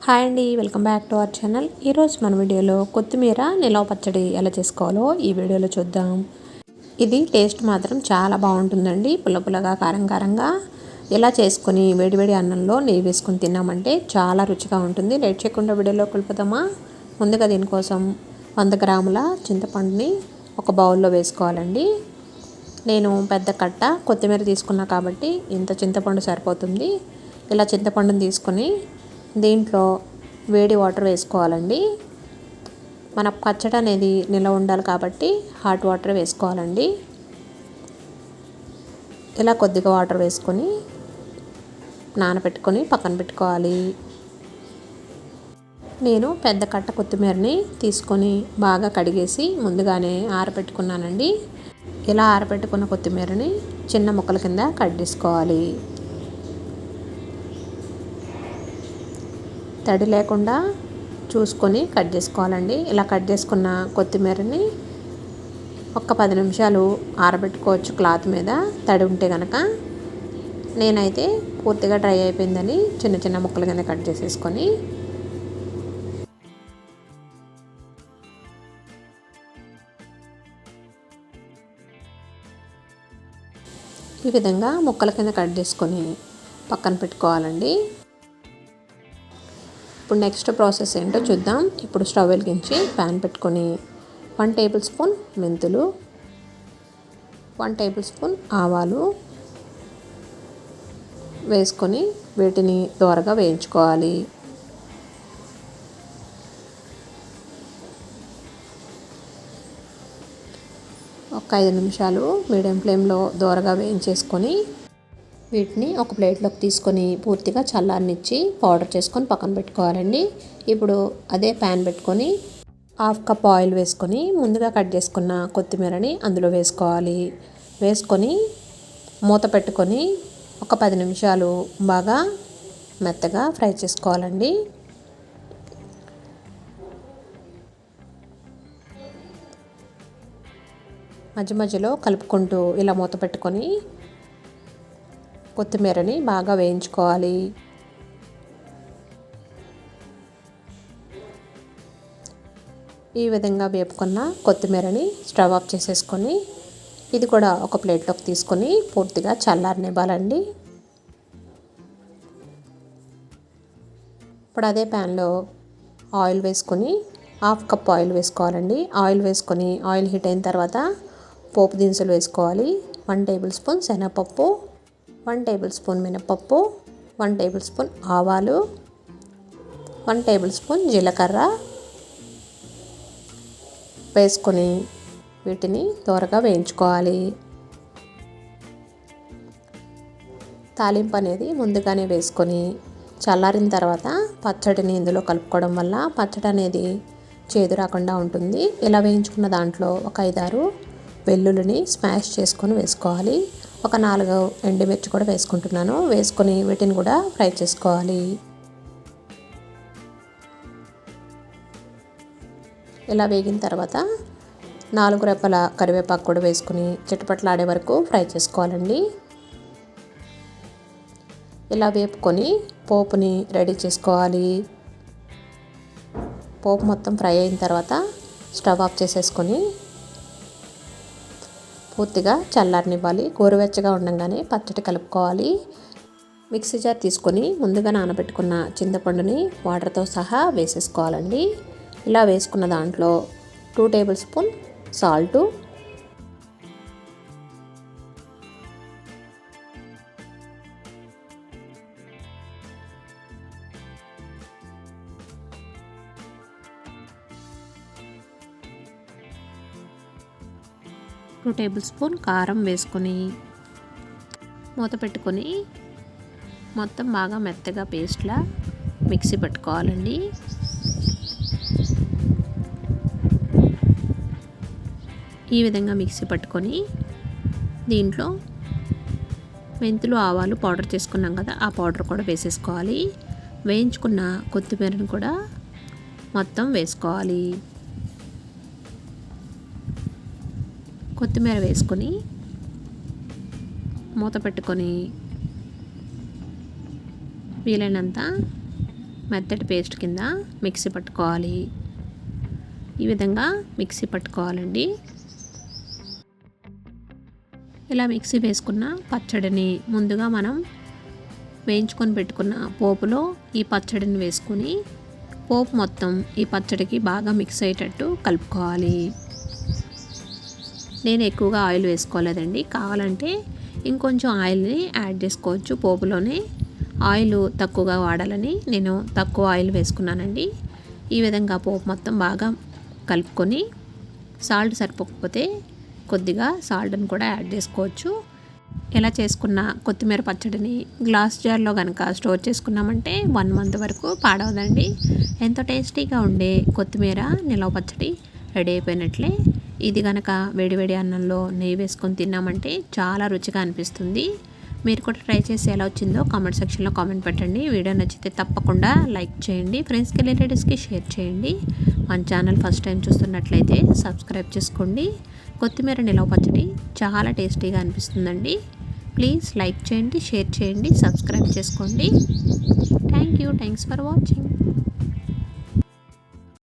Hi అండి, welcome back to our channel. ఈరోజు మన వీడియోలో కొత్తిమీర నిలవ పచ్చడి ఎలా చేసుకోవాలో ఈ వీడియోలో చూద్దాం. ఇది టేస్ట్ మాత్రం చాలా బాగుంటుందండి. పుల్ల పుల్లగా కారం కారంగా ఇలా చేసుకుని వేడివేడి అన్నంలో నెయ్యి వేసుకుని తిన్నామంటే చాలా రుచిగా ఉంటుంది. లేట్ చేయకుండా వీడియోలో వెళ్ళిపోదామా. ముందుగా దీనికోసం 100 గ్రాముల చింతపండుని ఒక బౌల్లో వేసుకోవాలండి. నేను పెద్ద కట్ట కొత్తిమీర తీసుకున్నా కాబట్టి ఇంత చింతపండు సరిపోతుంది. ఇలా చింతపండుని తీసుకొని దీంట్లో వేడి వాటర్ వేసుకోవాలండి. మన పచ్చడి అనేది నిలవ ఉండాలి కాబట్టి హాట్ వాటర్ వేసుకోవాలండి. ఇలా కొద్దిగా వాటర్ వేసుకొని నానబెట్టుకొని పక్కన పెట్టుకోవాలి. నేను పెద్ద కట్ట కొత్తిమీరని తీసుకొని బాగా కడిగేసి ముందుగానే ఆరబెట్టుకున్నానండి. ఇలా ఆరబెట్టుకున్న కొత్తిమీరని చిన్న ముక్కల కింద కట్ చేసుకోవాలి. తడి లేకుండా చూసుకొని కట్ చేసుకోవాలండి. ఇలా కట్ చేసుకున్న కొత్తిమీరని ఒక 10 నిమిషాలు ఆరబెట్టుకోవచ్చు క్లాత్ మీద, తడి ఉంటే కనుక. నేనైతే పూర్తిగా డ్రై అయిపోయిందని చిన్న చిన్న ముక్కల కింద కట్ చేసేసుకొని ఈ విధంగా ముక్కల కింద కట్ చేసుకొని పక్కన పెట్టుకోవాలండి. ఇప్పుడు నెక్స్ట్ ప్రాసెస్ ఏంటో చూద్దాం. ఇప్పుడు స్టవ్ వెలిగించి ప్యాన్ పెట్టుకొని 1 టేబుల్ స్పూన్ మెంతులు, 1 టేబుల్ స్పూన్ ఆవాలు వేసుకొని వీటిని దోరగా వేయించుకోవాలి. ఒక 5 నిమిషాలు మీడియం ఫ్లేమ్లో దోరగా వేయించేసుకొని వీటిని ఒక ప్లేట్లోకి తీసుకొని పూర్తిగా చల్లారనిచ్చి పౌడర్ చేసుకొని పక్కన పెట్టుకోవాలండి. ఇప్పుడు అదే ప్యాన్ పెట్టుకొని 1/2 కప్ ఆయిల్ వేసుకొని ముందుగా కట్ చేసుకున్న కొత్తిమీరని అందులో వేసుకోవాలి. వేసుకొని మూత పెట్టుకొని ఒక 10 నిమిషాలు బాగా మెత్తగా ఫ్రై చేసుకోవాలండి. మధ్య మధ్యలో కలుపుకుంటూ ఇలా మూత పెట్టుకొని కొత్తిమీరని బాగా వేయించుకోవాలి. ఈ విధంగా వేపుకున్న కొత్తిమీరని స్టవ్ ఆఫ్ చేసేసుకొని ఇది కూడా ఒక ప్లేట్లోకి తీసుకొని పూర్తిగా చల్లారనివ్వాలండి. ఇప్పుడు అదే ప్యాన్లో ఆయిల్ వేసుకొని 1/2 కప్ ఆయిల్ వేసుకోవాలండి. ఆయిల్ వేసుకొని ఆయిల్ హీట్ అయిన తర్వాత పోపు దినుసులు వేసుకోవాలి. 1 టేబుల్ స్పూన్ శనగపప్పు, 1 టేబుల్ స్పూన్ మినపప్పు, 1 టేబుల్ స్పూన్ ఆవాలు, 1 టేబుల్ స్పూన్ జీలకర్ర వేసుకొని వీటిని త్వరగా వేయించుకోవాలి. తాలింపు అనేది ముందుగానే వేసుకొని చల్లారిన తర్వాత పచ్చడిని ఇందులో కలుపుకోవడం వల్ల పచ్చడి అనేది చేదు రాకుండా ఉంటుంది. ఇలా వేయించుకున్న దాంట్లో ఒక 5-6 వెల్లుల్లిని స్మాష్ చేసుకొని వేసుకోవాలి. ఒక 4 ఎండుమిర్చి కూడా వేసుకుంటున్నాను. వేసుకొని వీటిని కూడా ఫ్రై చేసుకోవాలి. ఇలా వేగిన తర్వాత 4 రెప్పల కరివేపాకు కూడా వేసుకొని చిటపట్లాడే వరకు ఫ్రై చేసుకోవాలండి. ఇలా వేపుకొని పోపుని రెడీ చేసుకోవాలి. పోపు మొత్తం ఫ్రై అయిన తర్వాత స్టవ్ ఆఫ్ చేసేసుకొని పూర్తిగా చల్లారనివ్వాలి. గోరువెచ్చగా ఉండగానే పచ్చడి కలుపుకోవాలి. మిక్సీ జార్ తీసుకొని ముందుగా నానబెట్టుకున్న చింతపండుని వాటర్తో సహా వేసేసుకోవాలండి. ఇలా వేసుకున్న దాంట్లో 2 table spoon salt, 2 table spoon కారం వేసుకొని మూత పెట్టుకొని మొత్తం బాగా మెత్తగా పేస్ట్లా మిక్సీ పెట్టుకోవాలండి. ఈ విధంగా మిక్సీ పట్టుకొని దీంట్లో మెంతులు ఆవాలు పౌడర్ చేసుకున్నాం కదా, ఆ పౌడర్ కూడా వేసేసుకోవాలి. వేయించుకున్న కొత్తిమీరను కూడా మొత్తం వేసుకోవాలి. కొత్తిమీర వేసుకొని మూత పెట్టుకొని వీలైనంత మెత్తటి పేస్ట్ కింద మిక్సీ పట్టుకోవాలి. ఈ విధంగా మిక్సీ పట్టుకోవాలండి. ఇలా మిక్సీ వేసుకున్న పచ్చడిని ముందుగా మనం వేయించుకొని పెట్టుకున్న పోపులో ఈ పచ్చడిని వేసుకొని పోపు మొత్తం ఈ పచ్చడికి బాగా మిక్స్ అయ్యేటట్టు కలుపుకోవాలి. నేను ఎక్కువగా ఆయిల్ వేసుకోలేదండి, కావాలంటే ఇంకొంచెం ఆయిల్ని యాడ్ చేసుకోవచ్చు. పోపులోనే ఆయిల్ తక్కువగా వాడాలని నేను తక్కువ ఆయిల్ వేసుకున్నానండి. ఈ విధంగా పోపు మొత్తం బాగా కలుపుకొని సాల్ట్ సరిపోకపోతే కొద్దిగా సాల్ట్ని కూడా యాడ్ చేసుకోవచ్చు. ఇలా చేసుకున్న కొత్తిమీర పచ్చడిని గ్లాస్ జార్లో కనుక స్టోర్ చేసుకున్నామంటే 1 మంత్ వరకు పాడవదండి. ఎంతో టేస్టీగా ఉండే కొత్తిమీర నిలవ పచ్చడి రెడీ అయిపోయినట్లే. ఇది కనుక వేడివేడి అన్నంలో నెయ్యి వేసుకొని తిన్నామంటే చాలా రుచిగా అనిపిస్తుంది. మీరు కూడా ట్రై చేసి ఎలా వచ్చిందో కామెంట్ సెక్షన్లో కామెంట్ పెట్టండి. వీడియో నచ్చితే తప్పకుండా లైక్ చేయండి, ఫ్రెండ్స్కి రిలేటివ్స్కి షేర్ చేయండి. మన ఛానల్ ఫస్ట్ టైం చూస్తున్నట్లయితే సబ్స్క్రైబ్ చేసుకోండి. కొత్తిమీర నిలవ పచ్చడి చాలా టేస్టీగా అనిపిస్తుందండి. ప్లీజ్ లైక్ చేయండి, షేర్ చేయండి, సబ్స్క్రైబ్ చేసుకోండి. Thanks for watching.